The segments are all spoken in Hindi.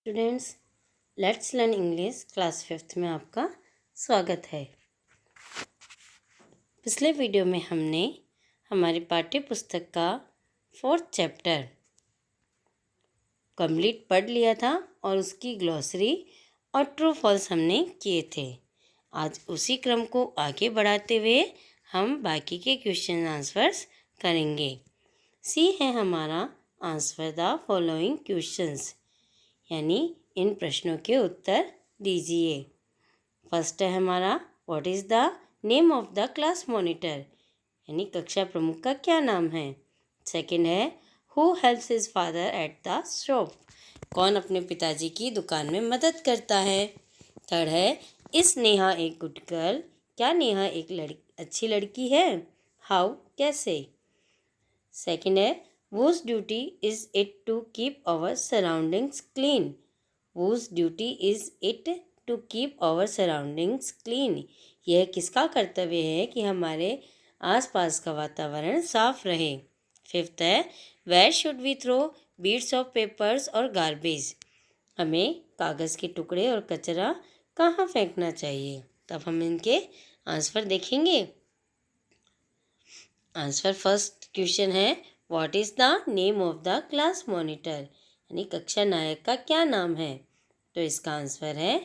Students, let's learn English class 5th में आपका स्वागत है। पिछले वीडियो में हमने हमारी पाठ्य पुस्तक का 4th चैप्टर कंप्लीट पढ़ लिया था और उसकी ग्लॉसरी और ट्रू फॉल्स हमने किए थे। आज उसी क्रम को आगे बढ़ाते हुए हम बाकी के क्वेश्चन आंसर्स करेंगे। सी है हमारा आंसर द फॉलोइंग क्वेश्चंस, यानी इन प्रश्नों के उत्तर दीजिए। फर्स्ट है हमारा what is the name of the class monitor, यानी कक्षा प्रमुख का क्या नाम है। सेकंड है who helps his father at the shop, कौन अपने पिताजी की दुकान में मदद करता है। थर्ड है इस नेहा एक गुड गर्ल, क्या नेहा एक अच्छी लड़की है। हाउ, कैसे। सेकंड है whose duty is it to keep our surroundings clean, whose duty is it to keep our surroundings clean, यह किसका कर्तव्य है कि हमारे आसपास का वातावरण साफ रहे। फिफ्थ है where should we throw beads of papers और garbage, हमें कागज़ के टुकड़े और कचरा कहाँ फेंकना चाहिए। तब हम इनके आंसर देखेंगे। आंसर फर्स्ट क्वेश्चन है what is the name of the class monitor, यानी कक्षा नायक का क्या नाम है। तो इसका आंसर है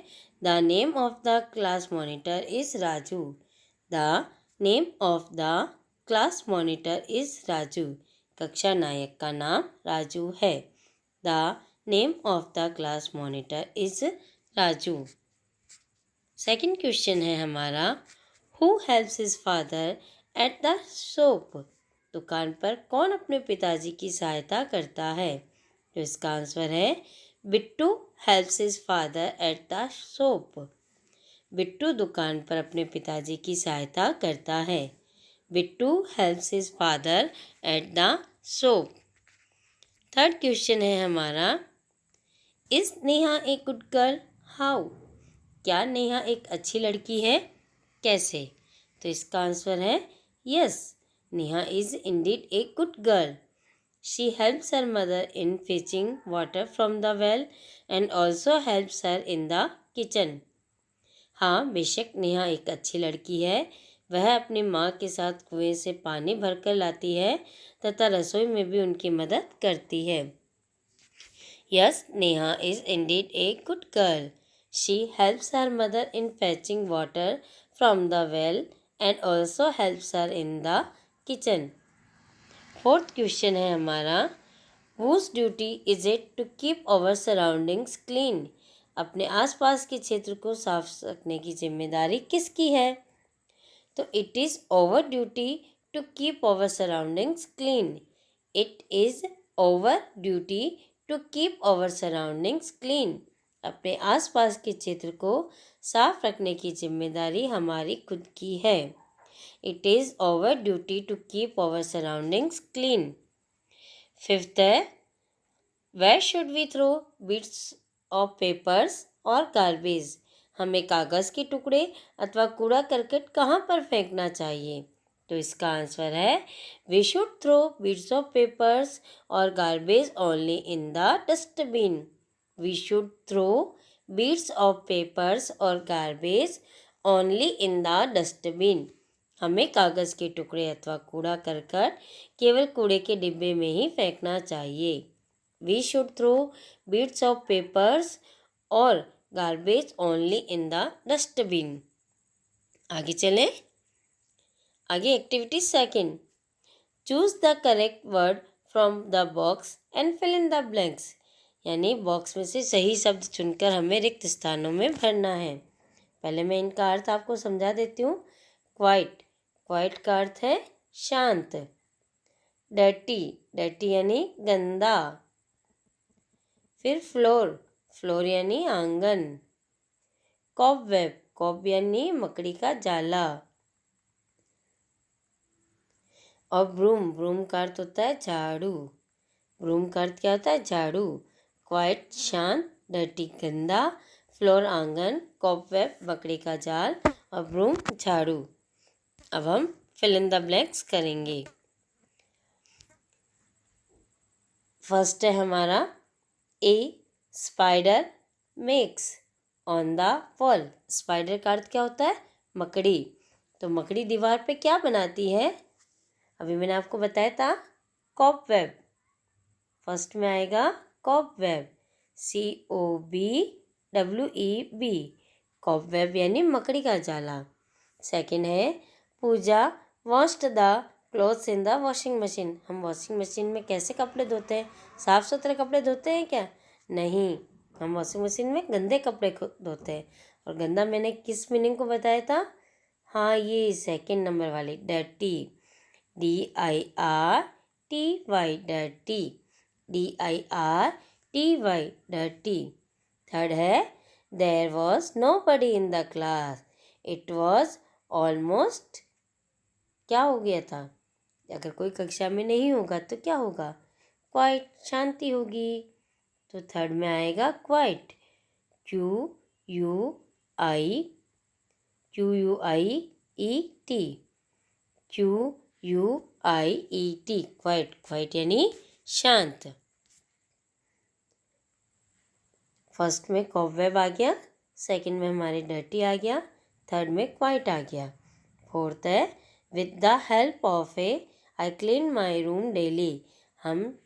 the name of the class monitor is Raju, the name of the class monitor is Raju, कक्षा नायक का नाम राजू है। The name of the class monitor is Raju. Second question है हमारा who helps his father at the shop, दुकान पर कौन अपने पिताजी की सहायता करता है। तो इसका आंसर है Bittu helps his father at the shop, Bittu दुकान पर अपने पिताजी की सहायता करता है। Bittu helps his father at the shop. Third question है हमारा इज नेहा एक गुड गर्ल, हाउ, क्या नेहा एक अच्छी लड़की है, कैसे। तो इसका आंसर है yes, Neha is Indeed a good girl, she helps her mother in fetching water from the well and also helps her in the kitchen. हाँ, बेशक नेहा एक अच्छी लड़की है, वह अपनी माँ के साथ कुएं से पानी भरकर लाती है तथा रसोई में भी उनकी मदद करती है। Yes, Neha is Indeed a good girl, she helps her mother in fetching water from the well and also helps her in the kitchen. Fourth question है हमारा whose duty is it to keep our surroundings clean, अपने आसपास के क्षेत्र को साफ रखने की जिम्मेदारी किसकी है। तो it is our duty to keep our surroundings clean, it is our duty to keep our surroundings clean, अपने आसपास के क्षेत्र को साफ रखने की जिम्मेदारी हमारी खुद की है। It is our duty to keep our surroundings clean. Fifth है where should we throw bits of papers और गार्बेज, हमें कागज़ के टुकड़े अथवा कूड़ा करकट कहाँ पर फेंकना चाहिए। तो इसका आंसर है we should throw bits of papers और garbage only in the dustbin, we should throw bits of papers और garbage only in the dustbin, हमें कागज़ के टुकड़े अथवा कूड़ा करकट केवल कूड़े के डिब्बे में ही फेंकना चाहिए। we should throw bits of papers और garbage only in the dustbin। आगे चलें। आगे activity second, choose the correct word from the box and fill in the blanks, यानी बॉक्स में से सही शब्द चुनकर हमें रिक्त स्थानों में भरना है। पहले मैं इनका अर्थ आपको समझा देती हूँ। क्वाइट, क्वाइट का अर्थ है शांत। डर्टी, डर्टी यानी गंदा। फिर फ्लोर, फ्लोर यानी आंगन। कॉबवेब, कॉब यानी मकड़ी का जाला। और ब्रूम, ब्रूम का अर्थ होता है झाड़ू, ब्रूम का अर्थ क्या होता है, झाड़ू। क्वाइट शांत, डर्टी गंदा, फ्लोर आंगन, कॉबवेब मकड़ी का जाल और ब्रूम झाड़ू। अब हम फिल इन द ब्लैंक्स करेंगे। फर्स्ट है हमारा a spider makes on the wall. Spider का अर्थ क्या होता है? मकड़ी। तो मकड़ी दीवार पे क्या बनाती है? अभी मैंने आपको बताया था कॉबवेब। फर्स्ट में आएगा कॉबवेब, COBWEB, कॉबवेब यानी मकड़ी का जाला। सेकंड है पूजा washed the clothes in the washing machine. हम वॉशिंग मशीन में कैसे कपड़े धोते हैं? साफ़ सुथरे कपड़े धोते हैं क्या? नहीं, हम वॉशिंग मशीन में गंदे कपड़े धोते हैं। और गंदा मैंने किस मीनिंग को बताया था? हाँ, ये सेकंड नंबर वाली dirty, DIRTY, dirty, DIRTY, dirty. Third है there was nobody in the class, it was almost, क्या हो गया था? अगर कोई कक्षा में नहीं होगा तो क्या होगा? क्वाइट, शांति होगी। तो थर्ड में आएगा quite, QUI, QUIET, QUIET, quite. Quite यानी शांत। फर्स्ट में कॉबवेब आ गया, सेकंड में हमारे डर्टी आ गया, थर्ड में क्वाइट आ गया। फोर्थ है with the help of I clean my room daily. हम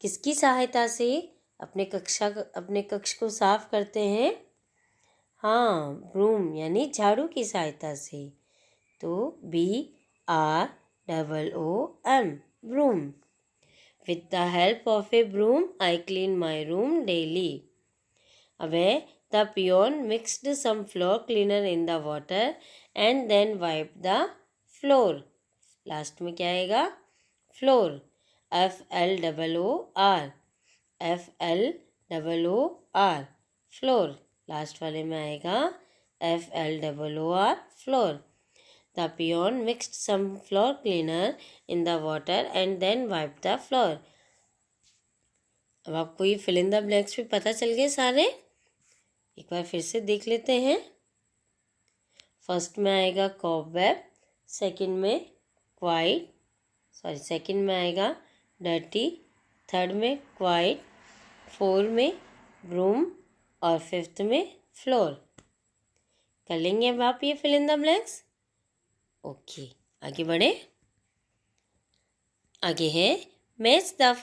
किसकी सहायता से अपने कक्ष को साफ करते हैं? हाँ, ब्रूम यानी झाड़ू की सहायता से। तो BROOM, broom. With the help of a broom I clean my room daily. अब है the peon mixed some floor cleaner in the water and then wipe the floor. Last में क्या आएगा? Floor, FLOOR, FLOOR, floor. लास्ट वाले में आएगा FLOOR, floor. The peon mixed some floor cleaner in the water and then wipe the floor. अब आपको ये फिल इन द ब्लैंक्स भी पता चल गए सारे? एक बार फिर से देख लेते हैं। फर्स्ट में आएगा कॉबवेब, सेकंड में क्वाइट, सेकंड में आएगा डर्टी, थर्ड में क्वाइट, फोर्थ में ब्रूम और फिफ्थ में फ्लोर। कर लेंगे अब आप ये fill in the blanks? Okay, आगे बढ़े। आगे है match the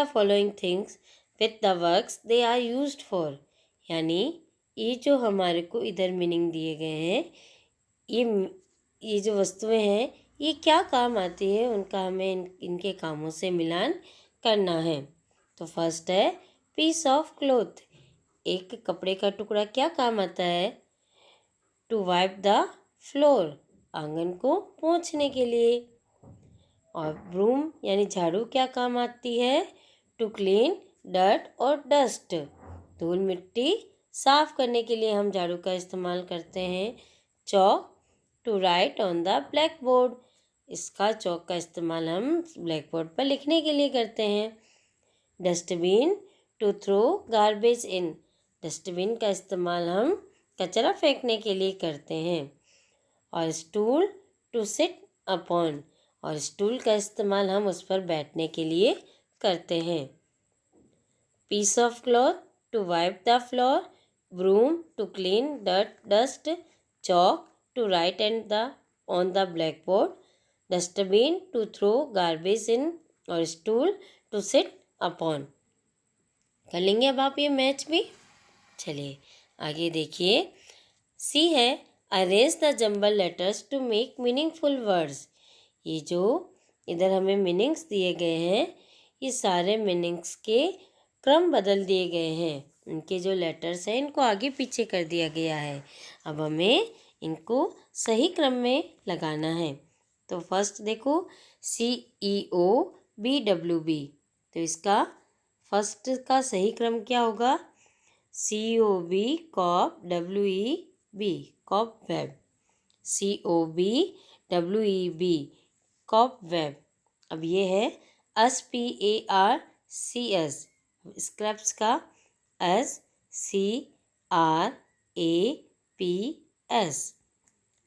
following things with the works they are used for. यानी ये जो हमारे को इधर मीनिंग दिए गए हैं, ये जो वस्तुएं हैं ये क्या काम आती है, उनका हमें इनके कामों से मिलान करना है। तो फर्स्ट है पीस ऑफ क्लोथ, एक कपड़े का टुकड़ा क्या काम आता है? टू वाइप द फ्लोर, आंगन को पोंछने के लिए। और ब्रूम यानी झाड़ू क्या काम आती है? टू क्लीन डर्ट और डस्ट, धूल मिट्टी साफ करने के लिए हम झाड़ू का इस्तेमाल करते हैं। Chalk, to write on the black board, इसका चॉक का इस्तेमाल हम ब्लैक बोर्ड पर लिखने के लिए करते हैं। Dustbin, to throw garbage in, dustbin का इस्तेमाल हम कचरा फेंकने के लिए करते हैं। और स्टूल, टू सिट अपॉन, और स्टूल का इस्तेमाल हम उस पर बैठने के लिए करते हैं। Piece of cloth, to wipe the floor, broom, to clean dirt dust, chalk, to write and on the black board, dustbin, to throw garbage in, और स्टूल टू सिट अपॉन। कर लेंगे अब आप ये मैच भी? चलिए आगे देखिए। सी है arrange the jumble letters to make meaningful words. ये जो इधर हमें मीनिंग्स दिए गए हैं, ये सारे मीनिंग्स के क्रम बदल दिए गए हैं। इनके जो लेटर्स हैं इनको आगे पीछे कर दिया गया है। अब हमें इनको सही क्रम में लगाना है। तो फर्स्ट देखो CEOBWB, तो इसका फर्स्ट का सही क्रम क्या होगा? COB cob, WEB cob web, COBWEB cob web. अब ये है SPARCS, स्क्रैप्स का SCRAPS,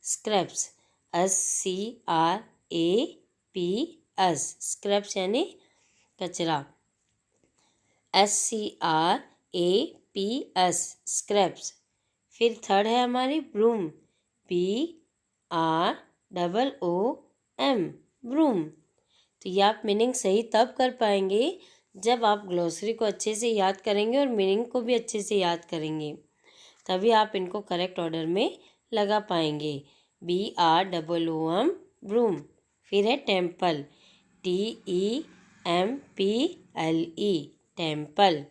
स्क्रैप्स SCRAPS, स्क्रैप्स यानी कचरा। SCRAPS scraps. फिर थर्ड है हमारी ब्रूम, BROOM ब्रूम। तो ये आप मीनिंग सही तब कर पाएंगे जब आप ग्लोसरी को अच्छे से याद करेंगे और मीनिंग को भी अच्छे से याद करेंगे, तभी आप इनको करेक्ट ऑर्डर में लगा पाएंगे। BROOM broom. फिर है temple, TEMPLE temple,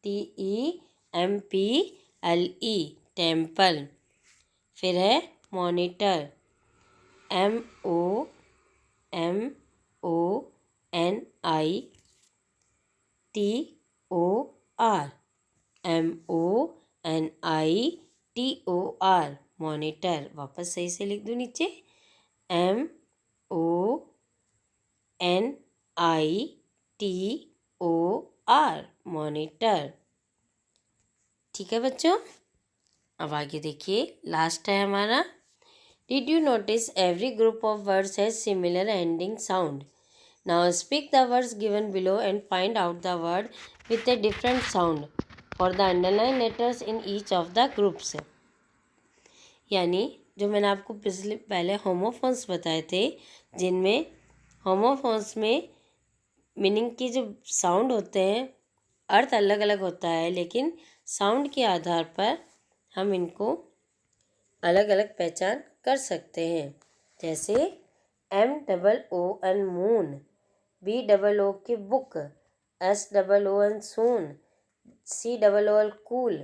TEMPLE temple. फिर है मॉनिटर, MONITOR मॉनिटर। वापस सही से लिख दूँ नीचे, MONITOR मॉनिटर। ठीक है बच्चों, अब आगे देखिए, लास्ट है हमारा। Did you notice every group of words has similar ending sound? Now speak the words given below and find out the word with a different sound for the underline letters in each of the groups. यानी जो मैंने आपको पहले होमोफोन्स बताए थे, जिनमें होमोफोन्स में मीनिंग की जो साउंड होते हैं, अर्थ अलग अलग होता है, लेकिन साउंड के आधार पर हम इनको अलग अलग पहचान कर सकते हैं। जैसे MOON मून, BOO के बुक, SOON सून, COOL कूल।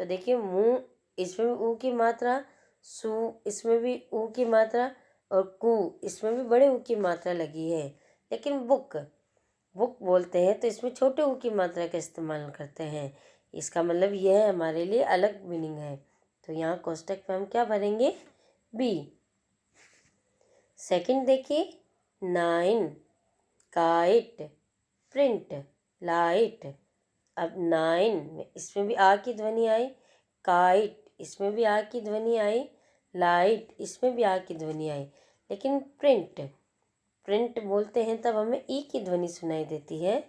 तो देखिए, मुँह इसमें भी ऊ की मात्रा, सू इसमें भी ऊ की मात्रा, और कू इसमें भी बड़े ऊ की मात्रा लगी है। लेकिन बुक बोलते हैं तो इसमें छोटे ऊ की मात्रा का इस्तेमाल करते हैं। इसका मतलब यह हमारे लिए अलग मीनिंग है। तो यहाँ कोष्टक में हम क्या भरेंगे? बी। सेकंड देखिए, 9 काइट, प्रिंट, लाइट। अब 9 में इसमें भी आ की ध्वनि आई, काइट इसमें भी आ की ध्वनि आई, लाइट इसमें भी आ की ध्वनि आई। लेकिन प्रिंट बोलते हैं तब हमें ई की ध्वनि सुनाई देती है।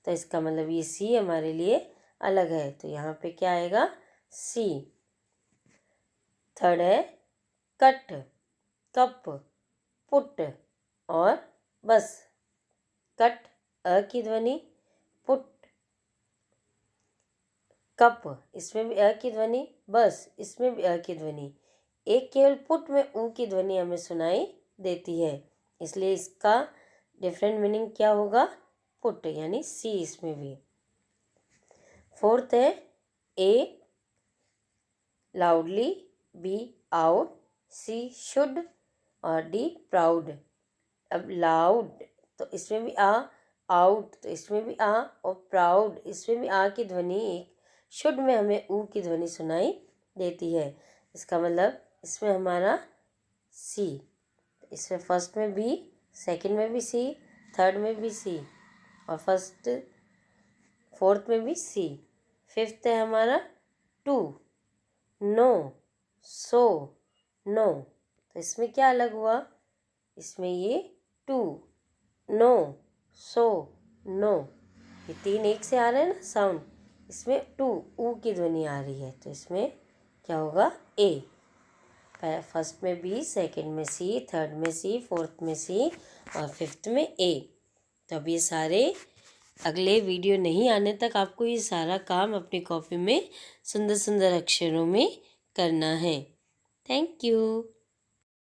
तो इसका मतलब ये सी हमारे लिए अलग है। तो यहाँ पे क्या आएगा? सी। थर्ड है कट, कप, पुट और बस। कट अ की ध्वनि, पुट कप इसमें भी अ की ध्वनि, बस इसमें भी अ की ध्वनि। एक केवल पुट में ऊ की ध्वनि हमें सुनाई देती है, इसलिए इसका डिफरेंट मीनिंग क्या होगा? पुट, यानी सी इसमें भी। फोर्थ है a loudly, b out, c should और डी प्राउड। अब लाउड तो इसमें भी आ, आउट तो इसमें भी आ, और प्राउड इसमें भी आ की ध्वनि एक, शुड में हमें ऊ की ध्वनि सुनाई देती है। इसका मतलब इसमें हमारा सी, इसमें फर्स्ट में बी, सेकंड में भी सी, थर्ड में भी सी, और फोर्थ में भी सी। फिफ्थ है हमारा टू, नो, सो, नो। तो इसमें क्या अलग हुआ? इसमें ये टू, नो, सो, नो, ये तीन एक से आ रहे हैं ना साउंड, इसमें टू ऊ की ध्वनि आ रही है। तो इसमें क्या होगा? ए। फर्स्ट में बी, सेकंड में सी, थर्ड में सी, फोर्थ में सी और फिफ्थ में ए। तो अब ये सारे अगले वीडियो नहीं आने तक आपको ये सारा काम अपनी कॉपी में सुंदर सुंदर अक्षरों में करना है। Thank you.